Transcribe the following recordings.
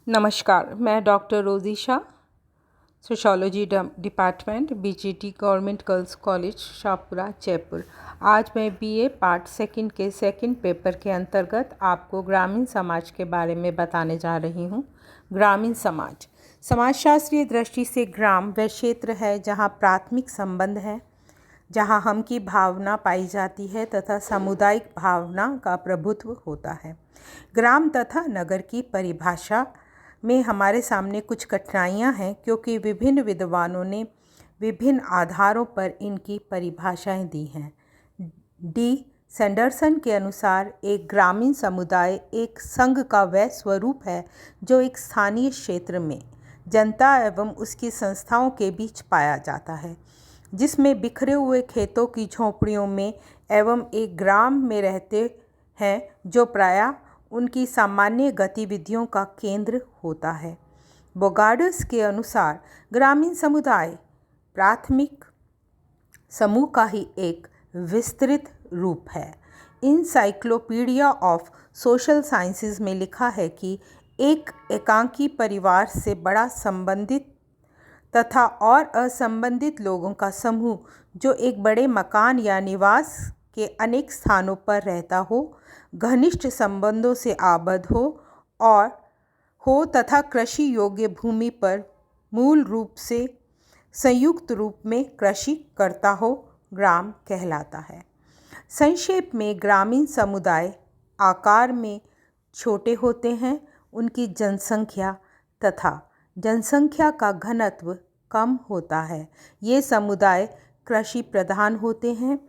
नमस्कार, मैं डॉक्टर रोज़ी Shah, sociology department, BGT government girls college, Shahpura, Jaipur. आज मैं बीए पार्ट सेकंड के सेकंड पेपर के अंतर्गत आपको ग्रामीण समाज के बारे में बताने जा रही हूँ। ग्रामीण समाज समाजशास्त्रीय दृष्टि से ग्राम वह क्षेत्र है जहाँ प्राथमिक संबंध है, जहाँ हम की भावना पाई जाती है तथा सामुदायिक भावना का प्रभुत्व होता है। ग्राम तथा नगर की परिभाषा में हमारे सामने कुछ कठिनाइयाँ हैं, क्योंकि विभिन्न विद्वानों ने विभिन्न आधारों पर इनकी परिभाषाएं दी हैं। डी सैंडरसन के अनुसार एक ग्रामीण समुदाय एक संघ का वह स्वरूप है जो एक स्थानीय क्षेत्र में जनता एवं उसकी संस्थाओं के बीच पाया जाता है, जिसमें बिखरे हुए खेतों की झोंपड़ियों में एवं एक ग्राम में रहते हैं जो प्रायः उनकी सामान्य गतिविधियों का केंद्र होता है। बोगार्ड्स के अनुसार ग्रामीण समुदाय प्राथमिक समूह का ही एक विस्तृत रूप है। इनसाइक्लोपीडिया ऑफ सोशल साइंसेज में लिखा है कि एक एकांकी परिवार से बड़ा संबंधित तथा और असंबंधित लोगों का समूह जो एक बड़े मकान या निवास के अनेक स्थानों पर रहता हो, घनिष्ठ संबंधों से आबद्ध हो तथा कृषि योग्य भूमि पर मूल रूप से संयुक्त रूप में कृषि करता हो, ग्राम कहलाता है। संक्षेप में ग्रामीण समुदाय आकार में छोटे होते हैं, उनकी जनसंख्या तथा जनसंख्या का घनत्व कम होता है। ये समुदाय कृषि प्रधान होते हैं,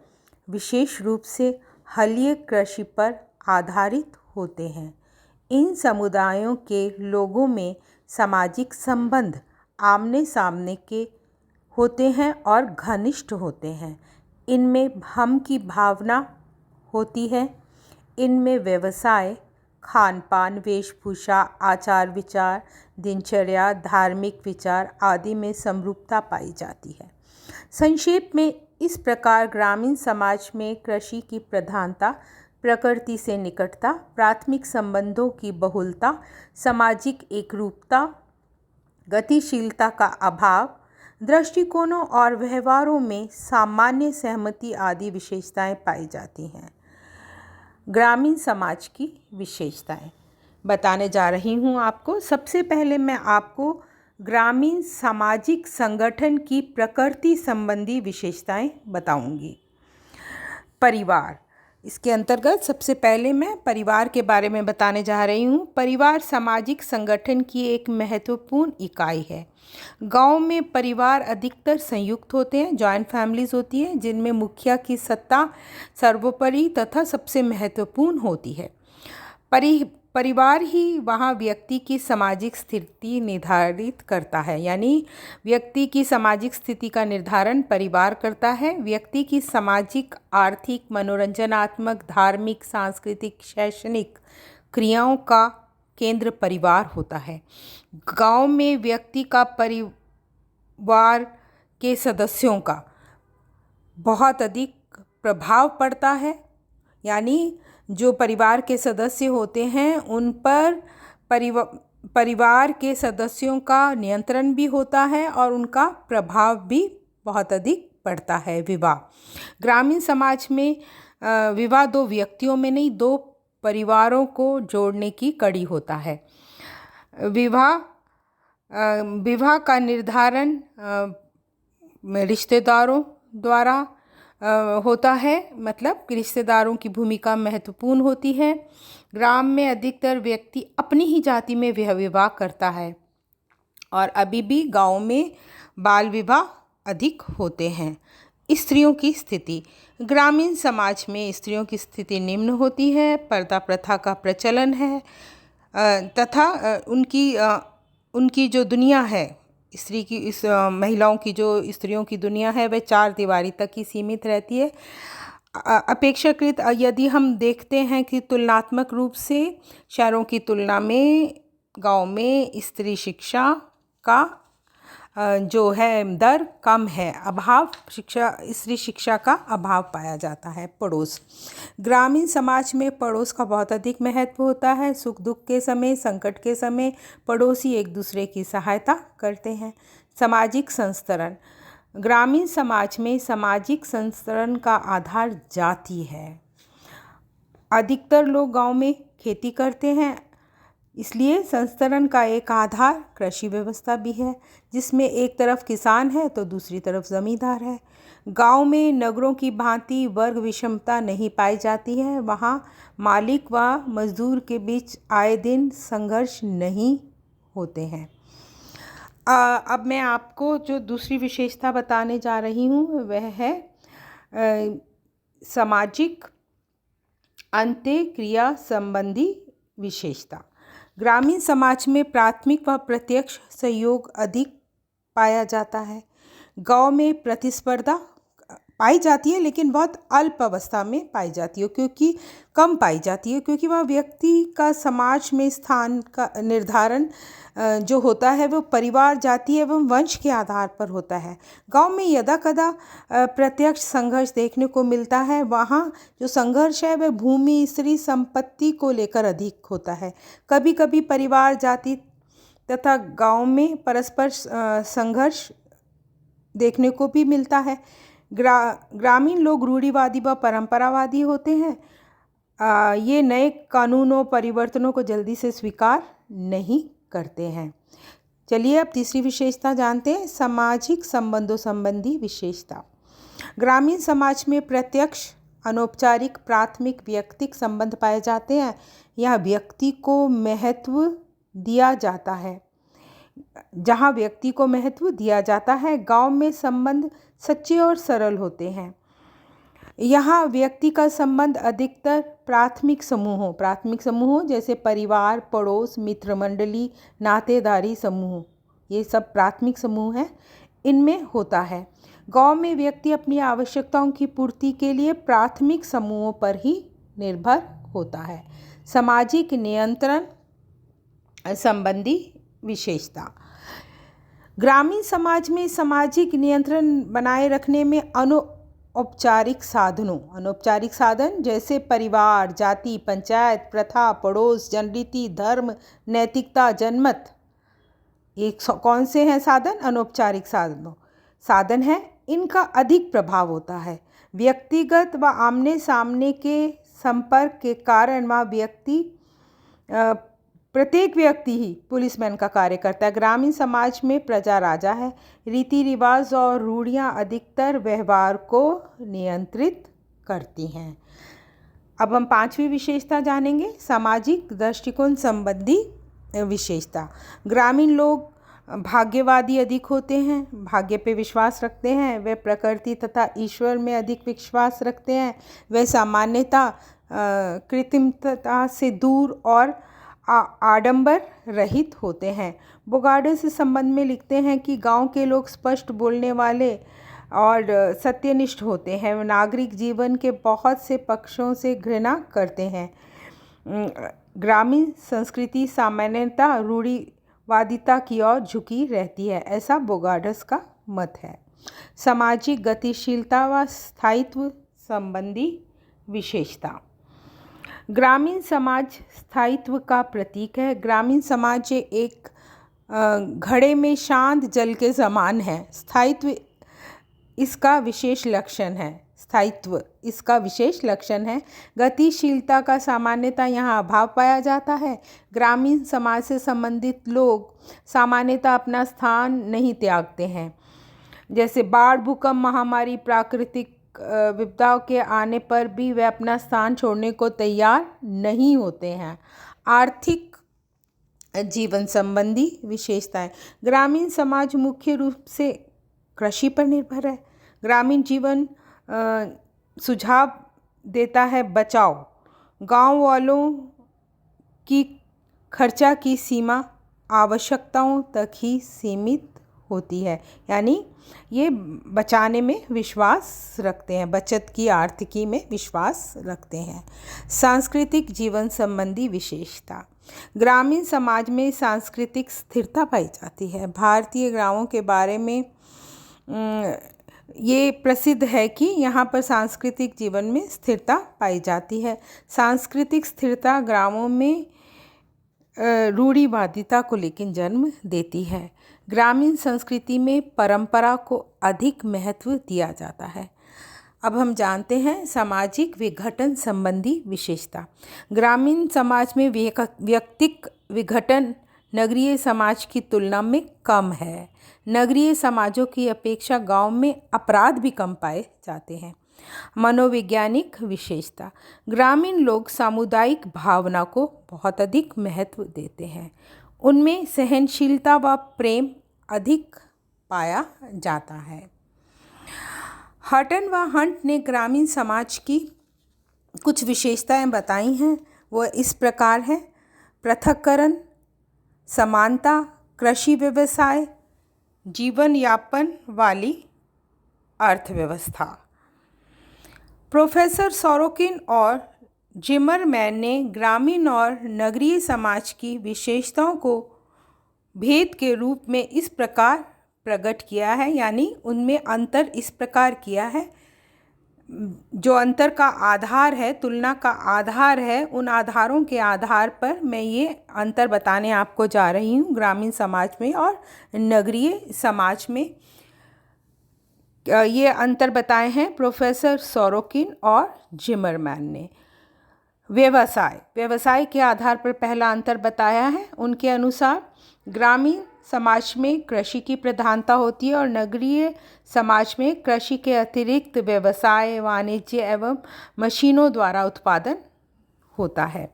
विशेष रूप से हलीय कृषि पर आधारित होते हैं। इन समुदायों के लोगों में सामाजिक संबंध आमने सामने के होते हैं और घनिष्ठ होते हैं। इनमें हम की भावना होती है। इनमें व्यवसाय, खान पान, वेशभूषा, आचार विचार, दिनचर्या, धार्मिक विचार आदि में समरूपता पाई जाती है। संक्षेप में इस प्रकार ग्रामीण समाज में कृषि की प्रधानता, प्रकृति से निकटता, प्राथमिक संबंधों की बहुलता, सामाजिक एकरूपता, गतिशीलता का अभाव, दृष्टिकोणों और व्यवहारों में सामान्य सहमति आदि विशेषताएं पाई जाती हैं। ग्रामीण समाज की विशेषताएं बताने जा रही हूँ आपको। सबसे पहले मैं आपको ग्रामीण सामाजिक संगठन की प्रकृति संबंधी विशेषताएं बताऊंगी। परिवार, इसके अंतर्गत सबसे पहले मैं परिवार के बारे में बताने जा रही हूँ। परिवार सामाजिक संगठन की एक महत्वपूर्ण इकाई है। गांव में परिवार अधिकतर संयुक्त होते हैं, जॉइंट फैमिलीज होती हैं, जिनमें मुखिया की सत्ता सर्वोपरि तथा सबसे महत्वपूर्ण होती है। परिवार ही वहाँ व्यक्ति की सामाजिक स्थिति निर्धारित करता है, यानी व्यक्ति की सामाजिक स्थिति का निर्धारण परिवार करता है। व्यक्ति की सामाजिक, आर्थिक, मनोरंजनात्मक, धार्मिक, सांस्कृतिक, शैक्षणिक क्रियाओं का केंद्र परिवार होता है। गांव में व्यक्ति का परिवार के सदस्यों का बहुत अधिक प्रभाव पड़ता है, यानी जो परिवार के सदस्य होते हैं उन पर परिवार के सदस्यों का नियंत्रण भी होता है और उनका प्रभाव भी बहुत अधिक पड़ता है। विवाह, ग्रामीण समाज में विवाह दो व्यक्तियों में नहीं, दो परिवारों को जोड़ने की कड़ी होता है। विवाह का निर्धारण रिश्तेदारों द्वारा होता है, मतलब रिश्तेदारों की भूमिका महत्वपूर्ण होती है। ग्राम में अधिकतर व्यक्ति अपनी ही जाति में विवाह करता है और अभी भी गांव में बाल विवाह अधिक होते हैं। स्त्रियों की स्थिति, ग्रामीण समाज में स्त्रियों की स्थिति निम्न होती है। पर्दा प्रथा का प्रचलन है तथा उनकी जो दुनिया है, महिलाओं की जो स्त्रियों की दुनिया है वह चार दीवारी तक ही सीमित रहती है। अपेक्षाकृत यदि हम देखते हैं कि तुलनात्मक रूप से शहरों की तुलना में गांव में स्त्री शिक्षा का जो है दर कम है। अभाव शिक्षा, स्त्री शिक्षा का अभाव पाया जाता है। पड़ोस, ग्रामीण समाज में पड़ोस का बहुत अधिक महत्व होता है। सुख दुख के समय, संकट के समय पड़ोसी एक दूसरे की सहायता करते हैं। सामाजिक संस्तरण, ग्रामीण समाज में सामाजिक संस्तरण का आधार जाति है। अधिकतर लोग गांव में खेती करते हैं, इसलिए संस्तरण का एक आधार कृषि व्यवस्था भी है, जिसमें एक तरफ किसान है तो दूसरी तरफ जमींदार है। गांव में नगरों की भांति वर्ग विषमता नहीं पाई जाती है। वहाँ मालिक व मजदूर के बीच आए दिन संघर्ष नहीं होते हैं। अब मैं आपको जो दूसरी विशेषता बताने जा रही हूँ वह है सामाजिक अंत्यक्रिया संबंधी विशेषता। ग्रामीण समाज में प्राथमिक व प्रत्यक्ष सहयोग अधिक पाया जाता है। गांव में प्रतिस्पर्धा पाई जाती है, लेकिन बहुत अल्प अवस्था में पाई जाती है, क्योंकि कम पाई जाती है, क्योंकि वह व्यक्ति का समाज में स्थान का निर्धारण जो होता है वो परिवार, जाति एवं वंश के आधार पर होता है। गांव में यदा कदा प्रत्यक्ष संघर्ष देखने को मिलता है। वहाँ जो संघर्ष है वह भूमि, स्त्री, संपत्ति को लेकर अधिक होता है। कभी कभी परिवार, जाति तथा गांव में परस्पर संघर्ष देखने को भी मिलता है। ग्रामीण लोग रूढ़िवादी व परंपरावादी होते हैं। ये नए कानूनों, परिवर्तनों को जल्दी से स्वीकार नहीं करते हैं। चलिए अब तीसरी विशेषता जानते हैं, सामाजिक संबंधों संबंधी विशेषता। ग्रामीण समाज में प्रत्यक्ष, अनौपचारिक, प्राथमिक, व्यक्तिक संबंध पाए जाते हैं। यह व्यक्ति को महत्व दिया जाता है। जहाँ व्यक्ति को महत्व दिया जाता है, गांव में संबंध सच्चे और सरल होते हैं। यहाँ व्यक्ति का संबंध अधिकतर प्राथमिक समूहों जैसे परिवार, पड़ोस, मित्र मंडली, नातेदारी समूह, ये सब प्राथमिक समूह हैं, इनमें होता है। गांव में व्यक्ति अपनी आवश्यकताओं की पूर्ति के लिए प्राथमिक समूहों पर ही निर्भर होता है। सामाजिक नियंत्रण संबंधी विशेषता। ग्रामीण समाज में सामाजिक नियंत्रण बनाए रखने में अनौपचारिक साधन जैसे परिवार, जाति, पंचायत, प्रथा, पड़ोस, जनरीति, धर्म, नैतिकता, जनमत, ये कौन से हैं साधन? अनौपचारिक साधन है। इनका अधिक प्रभाव होता है। व्यक्तिगत व आमने सामने के संपर्क के कारण प्रत्येक व्यक्ति ही पुलिसमैन का कार्य करता है। ग्रामीण समाज में प्रजा राजा है। रीति रिवाज और रूढ़ियाँ अधिकतर व्यवहार को नियंत्रित करती हैं। अब हम पांचवी विशेषता जानेंगे, सामाजिक दृष्टिकोण संबंधी विशेषता। ग्रामीण लोग भाग्यवादी अधिक होते हैं, भाग्य पे विश्वास रखते हैं। वे प्रकृति तथा ईश्वर में अधिक विश्वास रखते हैं। वे सामान्यता कृत्रिमता से दूर और आडंबर रहित होते हैं। बोगार्डो इस संबंध में लिखते हैं कि गांव के लोग स्पष्ट बोलने वाले और सत्यनिष्ठ होते हैं। नागरिक जीवन के बहुत से पक्षों से घृणा करते हैं। ग्रामीण संस्कृति सामान्यतः रूढ़िवादिता की ओर झुकी रहती है, ऐसा बोगार्डस का मत है। सामाजिक गतिशीलता व स्थायित्व संबंधी विशेषता। ग्रामीण समाज स्थायित्व का प्रतीक है। ग्रामीण समाज एक घड़े में शांत जल के समान है। स्थायित्व इसका विशेष लक्षण है। गतिशीलता का सामान्यतः यहाँ अभाव पाया जाता है। ग्रामीण समाज से संबंधित लोग सामान्यतः अपना स्थान नहीं त्यागते हैं। जैसे बाढ़, भूकंप, महामारी, प्राकृतिक विपदाओं के आने पर भी वे अपना स्थान छोड़ने को तैयार नहीं होते हैं। आर्थिक जीवन संबंधी विशेषताएं। ग्रामीण समाज मुख्य रूप से कृषि पर निर्भर है। ग्रामीण जीवन सुझाव देता है बचाओ। गांव वालों की खर्चा की सीमा आवश्यकताओं तक ही सीमित होती है, यानी ये बचाने में विश्वास रखते हैं, बचत की आर्थिकी में विश्वास रखते हैं। सांस्कृतिक जीवन संबंधी विशेषता। ग्रामीण समाज में सांस्कृतिक स्थिरता पाई जाती है। भारतीय गाँवों के बारे में ये प्रसिद्ध है कि यहाँ पर सांस्कृतिक जीवन में स्थिरता पाई जाती है। सांस्कृतिक स्थिरता ग्रामों में रूढ़िवादिता को लेकिन जन्म देती है। ग्रामीण संस्कृति में परंपरा को अधिक महत्व दिया जाता है। अब हम जानते हैं सामाजिक विघटन संबंधी विशेषता। ग्रामीण समाज में व्यक्तिक विघटन नगरीय समाज की तुलना में कम है। नगरीय समाजों की अपेक्षा गांव में अपराध भी कम पाए जाते हैं। मनोवैज्ञानिक विशेषता। ग्रामीण लोग सामुदायिक भावना को बहुत अधिक महत्व देते हैं। उनमें सहनशीलता व प्रेम अधिक पाया जाता है। हटन व हंट ने ग्रामीण समाज की कुछ विशेषताएं बताई हैं। वो इस प्रकार है: पृथक्करण, समानता, कृषि व्यवसाय, जीवन यापन वाली अर्थव्यवस्था। प्रोफेसर सोरोकिन और जिमरमैन ने ग्रामीण और नगरीय समाज की विशेषताओं को भेद के रूप में इस प्रकार प्रकट किया है, यानी उनमें अंतर इस प्रकार किया है। जो अंतर का आधार है, तुलना का आधार है, उन आधारों के आधार पर मैं ये अंतर बताने आपको जा रही हूँ ग्रामीण समाज में और नगरीय समाज में। ये अंतर बताए हैं प्रोफेसर सोरोकिन और जिमरमैन ने। व्यवसाय के आधार पर पहला अंतर बताया है। उनके अनुसार ग्रामीण समाज में कृषि की प्रधानता होती है और नगरीय समाज में कृषि के अतिरिक्त व्यवसाय, वाणिज्य एवं मशीनों द्वारा उत्पादन होता है।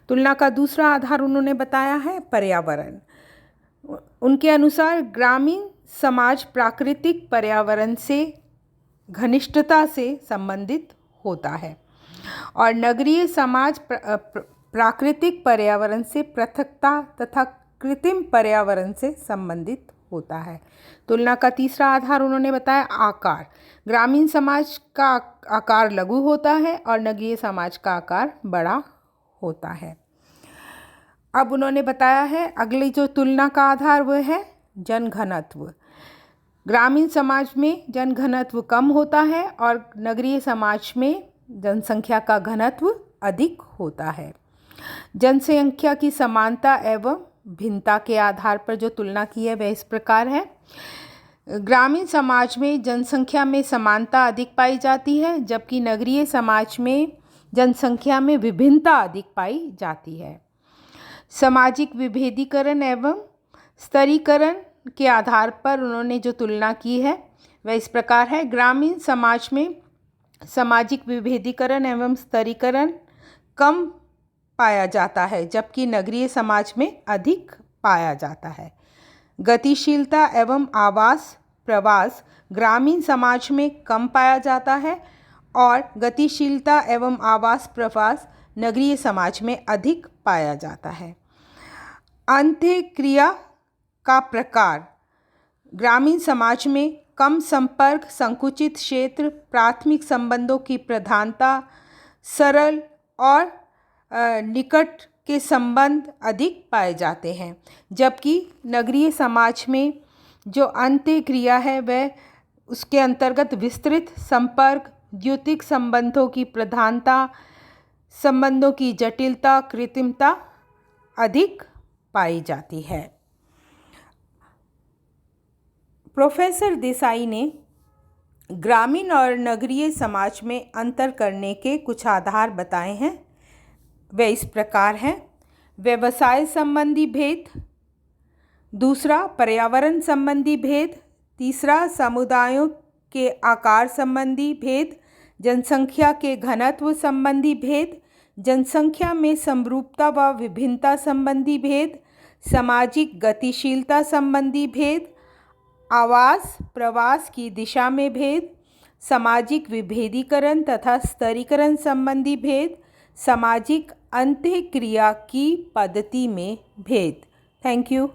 तुलना का दूसरा आधार उन्होंने बताया है पर्यावरण। उनके अनुसार ग्रामीण समाज प्राकृतिक पर्यावरण से घनिष्ठता से संबंधित होता है और नगरीय समाज प्राकृतिक पर्यावरण से पृथकता तथा कृत्रिम पर्यावरण से संबंधित होता है। तुलना का तीसरा आधार उन्होंने बताया आकार। ग्रामीण समाज का आकार लघु होता है और नगरीय समाज का आकार बड़ा होता है। अब उन्होंने बताया है अगली जो तुलना का आधार वह है जनघनत्व। ग्रामीण समाज में जनघनत्व कम होता है और नगरीय समाज में जनसंख्या का घनत्व अधिक होता है। जनसंख्या की समानता एवं भिन्नता के आधार पर जो तुलना की है वह इस प्रकार है। ग्रामीण समाज में जनसंख्या में समानता अधिक पाई जाती है, जबकि नगरीय समाज में जनसंख्या में विभिन्नता अधिक पाई जाती है। सामाजिक विभेदीकरण एवं स्तरीकरण के आधार पर उन्होंने जो तुलना की है वह इस प्रकार है। ग्रामीण समाज में सामाजिक विभेदीकरण एवं स्तरीकरण कम पाया जाता है, जबकि नगरीय समाज में अधिक पाया जाता है। गतिशीलता एवं आवास प्रवास ग्रामीण समाज में कम पाया जाता है और गतिशीलता एवं आवास प्रवास नगरीय समाज में अधिक पाया जाता है। अंत्यक्रिया का प्रकार ग्रामीण समाज में कम संपर्क, संकुचित क्षेत्र, प्राथमिक संबंधों की प्रधानता, सरल और निकट के संबंध अधिक पाए जाते हैं, जबकि नगरीय समाज में जो अंत्यक्रिया है वह उसके अंतर्गत विस्तृत संपर्क, द्वितीयक संबंधों की प्रधानता, संबंधों की जटिलता, कृत्रिमता अधिक पाई जाती है। प्रोफेसर देसाई ने ग्रामीण और नगरीय समाज में अंतर करने के कुछ आधार बताए हैं। वे इस प्रकार हैं: व्यवसाय संबंधी भेद, दूसरा पर्यावरण संबंधी भेद, तीसरा समुदायों के आकार संबंधी भेद, जनसंख्या के घनत्व संबंधी भेद, जनसंख्या में समरूपता व विभिन्नता संबंधी भेद, सामाजिक गतिशीलता संबंधी भेद, आवास प्रवास की दिशा में भेद, सामाजिक विभेदीकरण तथा स्तरीकरण संबंधी भेद, सामाजिक अंत्यक्रिया की पद्धति में भेद। Thank you.